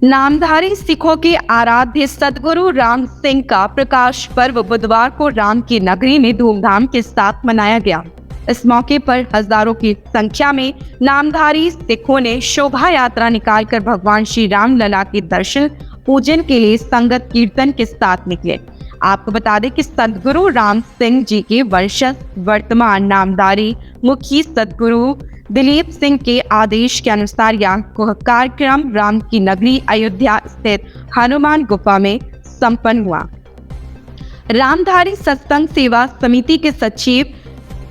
नामधारी सिखों के आराध्य सदगुरु राम सिंह का प्रकाश पर्व बुधवार को राम की नगरी में धूमधाम के साथ मनाया गया। इस मौके पर हजारों की संख्या में नामधारी सिखों ने शोभा यात्रा निकालकर भगवान श्री राम लला के दर्शन पूजन के लिए संगत कीर्तन के साथ निकले। आपको बता दें कि सदगुरु राम सिंह जी के वंशज वर्तमान नामधारी मुखी सदगुरु दिलीप सिंह के आदेश के अनुसार यह कार्यक्रम राम की नगरी अयोध्या स्थित हनुमान गुफा में संपन्न हुआ। रामधारी सत्संग सेवा समिति के सचिव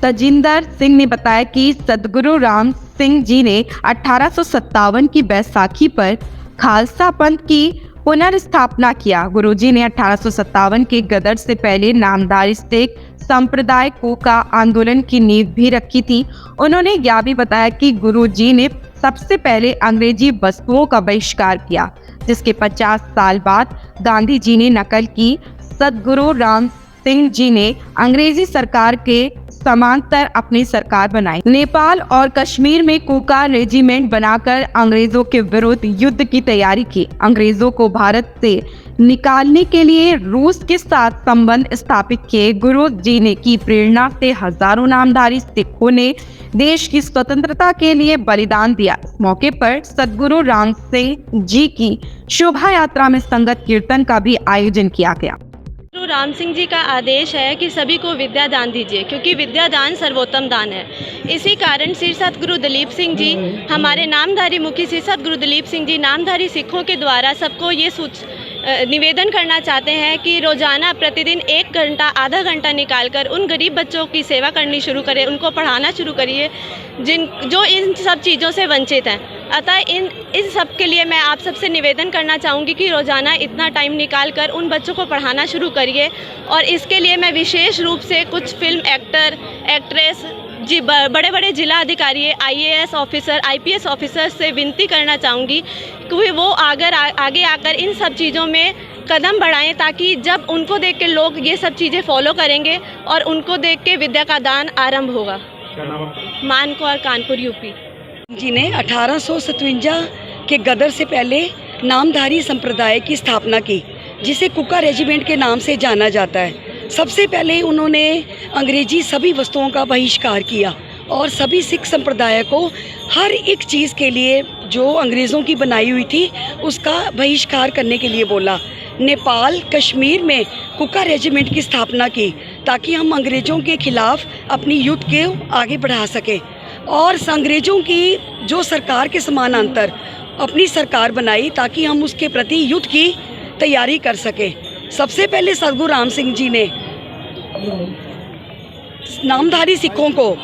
तजिंदर सिंह ने बताया कि सदगुरु राम सिंह जी ने 1857 की बैसाखी पर खालसा पंथ की पुनर्स्थापना किया। गुरुजी ने 1857 के गदर से पहले नामधारी सिख संप्रदाय कोका आंदोलन की नींव भी रखी थी। उन्होंने यह भी बताया कि गुरुजी ने सबसे पहले अंग्रेजी वस्तुओं का बहिष्कार किया, जिसके 50 साल बाद गांधी जी ने नकल की। सदगुरु राम सिंह जी ने अंग्रेजी सरकार के समांतर अपनी सरकार बनाई। नेपाल और कश्मीर में कोका रेजिमेंट बनाकर अंग्रेजों के विरुद्ध युद्ध की तैयारी की। अंग्रेजों को भारत से निकालने के लिए रूस के साथ संबंध स्थापित किए। गुरु जी ने की प्रेरणा से हजारों नामधारी सिखों ने देश की स्वतंत्रता के लिए बलिदान दिया। इस मौके पर सदगुरु राम सिंह जी की शोभा यात्रा में संगत कीर्तन का भी आयोजन किया गया। गुरु राम सिंह जी का आदेश है कि सभी को विद्या दान दीजिए, क्योंकि विद्या दान सर्वोत्तम दान है। इसी कारण श्री सतगुरु दिलीप सिंह जी, हमारे नामधारी मुखी श्री सतगुरु दिलीप सिंह जी नामधारी सिखों के द्वारा सबको ये निवेदन करना चाहते हैं कि रोज़ाना प्रतिदिन 1 घंटा आधा घंटा निकालकर उन गरीब बच्चों की सेवा करनी शुरू करें, उनको पढ़ाना शुरू करिए जो इन सब चीज़ों से वंचित हैं। अतः इन सब के लिए मैं आप सबसे निवेदन करना चाहूँगी कि रोज़ाना इतना टाइम निकाल कर उन बच्चों को पढ़ाना शुरू करिए। और इसके लिए मैं विशेष रूप से कुछ फिल्म एक्टर एक्ट्रेस जी बड़े बड़े जिला अधिकारी IAS ऑफिसर IPS ऑफिसर से विनती करना चाहूँगी कि वो आगे आकर इन सब चीज़ों में कदम बढ़ाएं, ताकि जब उनको देख के लोग ये सब चीज़ें फॉलो करेंगे और उनको देख के विद्या का दान आरंभ होगा। मानकौर, कानपुर, UP। जी ने 1857 के गदर से पहले नामधारी संप्रदाय की स्थापना की, जिसे कुका रेजिमेंट के नाम से जाना जाता है। सबसे पहले उन्होंने अंग्रेजी सभी वस्तुओं का बहिष्कार किया और सभी सिख संप्रदाय को हर एक चीज़ के लिए जो अंग्रेज़ों की बनाई हुई थी उसका बहिष्कार करने के लिए बोला। नेपाल कश्मीर में कुका रेजिमेंट की स्थापना की ताकि हम अंग्रेज़ों के खिलाफ अपनी युद्ध को आगे बढ़ा सकें, और अंग्रेज़ों की जो सरकार के समानांतर अपनी सरकार बनाई ताकि हम उसके प्रति युद्ध की तैयारी कर सकें। सबसे पहले सदगुरु राम सिंह जी ने नामधारी सिखों को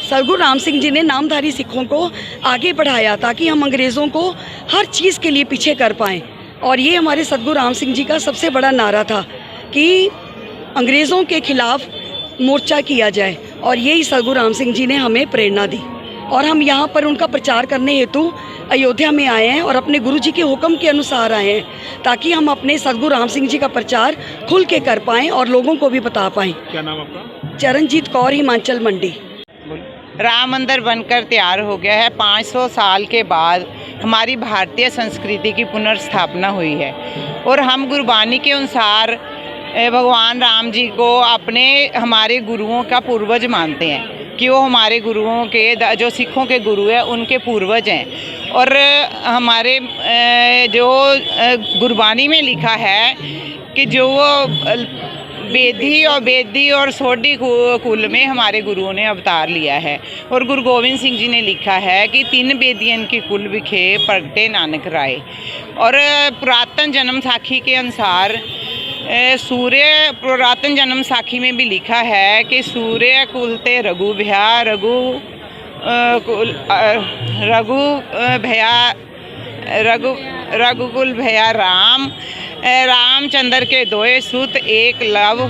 सदगुरु राम सिंह जी ने नामधारी सिखों को आगे बढ़ाया ताकि हम अंग्रेज़ों को हर चीज़ के लिए पीछे कर पाएँ। और ये हमारे सदगुरु राम सिंह जी का सबसे बड़ा नारा था कि अंग्रेज़ों के खिलाफ मोर्चा किया जाए, और यही सदगुरु राम सिंह जी ने हमें प्रेरणा दी। और हम यहाँ पर उनका प्रचार करने हेतु अयोध्या में आए हैं और अपने गुरु जी के हुक्म के अनुसार आए हैं, ताकि हम अपने सदगुरु राम सिंह जी का प्रचार खुल के कर पाएँ और लोगों को भी बता पाएँ। क्या नाम आपका? चरणजीत कौर, हिमाचल मंडी। राम मंदिर बनकर तैयार हो गया है। 500 साल के बाद हमारी भारतीय संस्कृति की पुनर्स्थापना हुई है, और हम गुरबानी के अनुसार भगवान राम जी को हमारे गुरुओं का पूर्वज मानते हैं, कि वो हमारे गुरुओं के जो सिखों के गुरु हैं उनके पूर्वज हैं। और हमारे जो गुरबानी में लिखा है कि जो बेदी और सोडी कुल में हमारे गुरुओं ने अवतार लिया है। और गुरु गोविंद सिंह जी ने लिखा है कि 3 बेदियन की कुल विखे प्रगटे नानक राय। और पुरातन जन्म साखी के अनुसार पुरातन जन्म साखी में भी लिखा है कि सूर्य कुल ते रघु भया रघुकुल भया रामचंद्र के 2 सुत, एक लव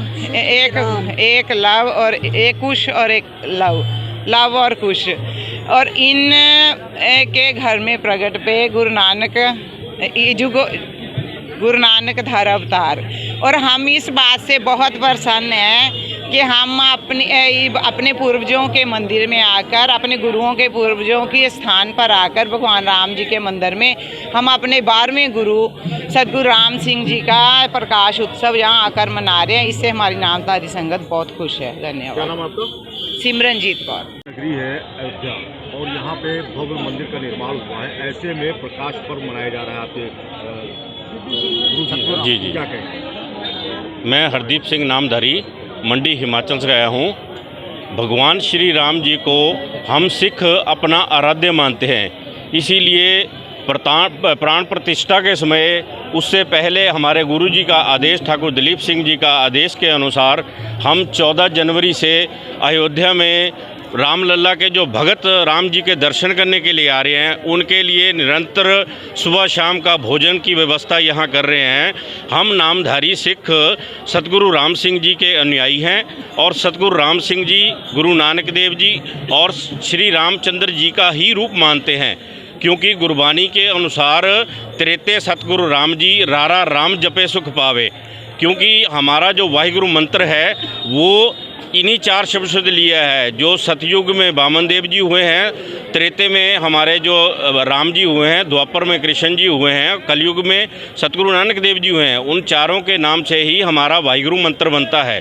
और एक कुश और एक लव और कुश। और इन के घर में प्रगट पे गुरु नानक धर अवतार। और हम इस बात से बहुत प्रसन्न हैं कि हम अपने पूर्वजों के मंदिर में आकर, अपने गुरुओं के पूर्वजों के स्थान पर आकर भगवान राम जी के मंदिर में हम अपने 12वें गुरु सतगुरु राम सिंह जी का प्रकाश उत्सव यहाँ आकर मना रहे हैं। इससे हमारी नामधारी संगत बहुत खुश है। क्या धन्यवाद। नाम आपका? सिमरनजीत कौर। नगरी है अयोध्या और यहाँ पे भव्य मंदिर का निर्माण हुआ है, ऐसे में प्रकाश पर्व मनाया जा रहा है आपके गुरु जी जी क्या कहें? मैं हरदीप सिंह नामधारी मंडी हिमाचल से आया हूँ। भगवान श्री राम जी को हम सिख अपना आराध्य मानते हैं, इसीलिए प्राण प्रतिष्ठा के समय उससे पहले हमारे गुरुजी का आदेश, ठाकुर दिलीप सिंह जी का आदेश के अनुसार हम 14 जनवरी से अयोध्या में रामलला के जो भगत राम जी के दर्शन करने के लिए आ रहे हैं, उनके लिए निरंतर सुबह शाम का भोजन की व्यवस्था यहाँ कर रहे हैं। हम नामधारी सिख सतगुरु राम सिंह जी के अनुयायी हैं और सतगुरु राम सिंह जी, गुरु नानक देव जी और श्री रामचंद्र जी का ही रूप मानते हैं, क्योंकि गुरबानी के अनुसार त्रेते सतगुरु राम जी रारा राम जपे सुख पावे। क्योंकि हमारा जो वाहिगुरु मंत्र है वो इन्हीं 4 शब्द से लिया है। जो सतयुग में वामन देव जी हुए हैं, त्रेते में हमारे जो राम जी हुए हैं, द्वापर में कृष्ण जी हुए हैं, कलयुग में सतगुरु नानक देव जी हुए हैं, उन चारों के नाम से ही हमारा वाहिगुरु मंत्र बनता है।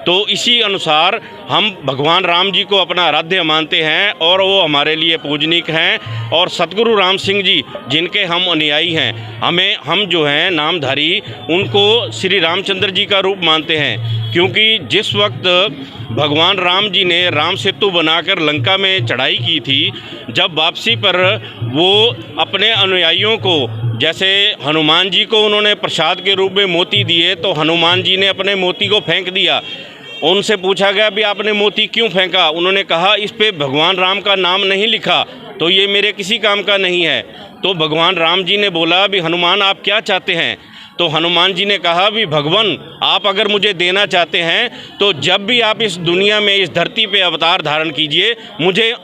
तो इसी अनुसार हम भगवान राम जी को अपना आराध्य मानते हैं और वो हमारे लिए पूजनीक हैं। और सतगुरु राम सिंह जी जिनके हम अनुयायी हैं, हम जो हैं नामधारी, उनको श्री रामचंद्र जी का रूप मानते हैं। क्योंकि जिस वक्त भगवान राम जी ने राम सेतु बनाकर लंका में चढ़ाई की थी, जब वापसी पर वो अपने अनुयायियों को, जैसे हनुमान जी को उन्होंने प्रसाद के रूप में मोती दिए, तो हनुमान जी ने अपने मोती को फेंक दिया। उनसे पूछा गया भी आपने मोती क्यों फेंका? उन्होंने कहा इस पे भगवान राम का नाम नहीं लिखा, तो ये मेरे किसी काम का नहीं है। तो भगवान राम जी ने बोला भी हनुमान आप क्या चाहते हैं? तो हनुमान जी ने कहा भी भगवान आप अगर मुझे देना चाहते हैं तो जब भी आप इस दुनिया में, इस धरती पे अवतार धारण कीजिए,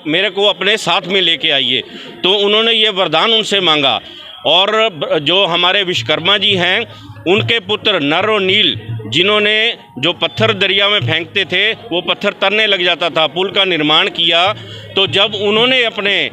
मेरे को अपने साथ में लेके आइए। तो उन्होंने ये वरदान उनसे मांगा। और जो हमारे विश्वकर्मा जी हैं, उनके पुत्र नर और नील, जिन्होंने जो पत्थर दरिया में फेंकते थे वो पत्थर तरने लग जाता था, पुल का निर्माण किया। तो जब उन्होंने अपने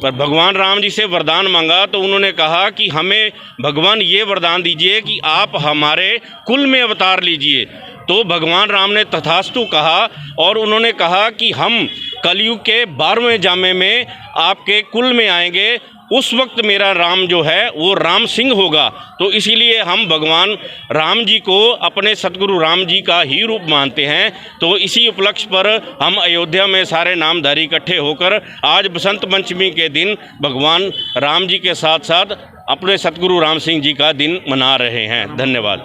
भगवान राम जी से वरदान मांगा तो उन्होंने कहा कि हमें भगवान ये वरदान दीजिए कि आप हमारे कुल में अवतार लीजिए। तो भगवान राम ने तथास्तु कहा और उन्होंने कहा कि हम कलयुग के 12वें जामे में आपके कुल में आएंगे, उस वक्त मेरा राम जो है वो राम सिंह होगा। तो इसीलिए हम भगवान राम जी को अपने सतगुरु राम जी का ही रूप मानते हैं। तो इसी उपलक्ष्य पर हम अयोध्या में सारे नामधारी इकट्ठे होकर आज बसंत पंचमी के दिन भगवान राम जी के साथ साथ अपने सतगुरु राम सिंह जी का दिन मना रहे हैं। धन्यवाद।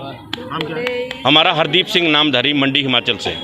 हमारा हरदीप सिंह नामधारी, मंडी हिमाचल से।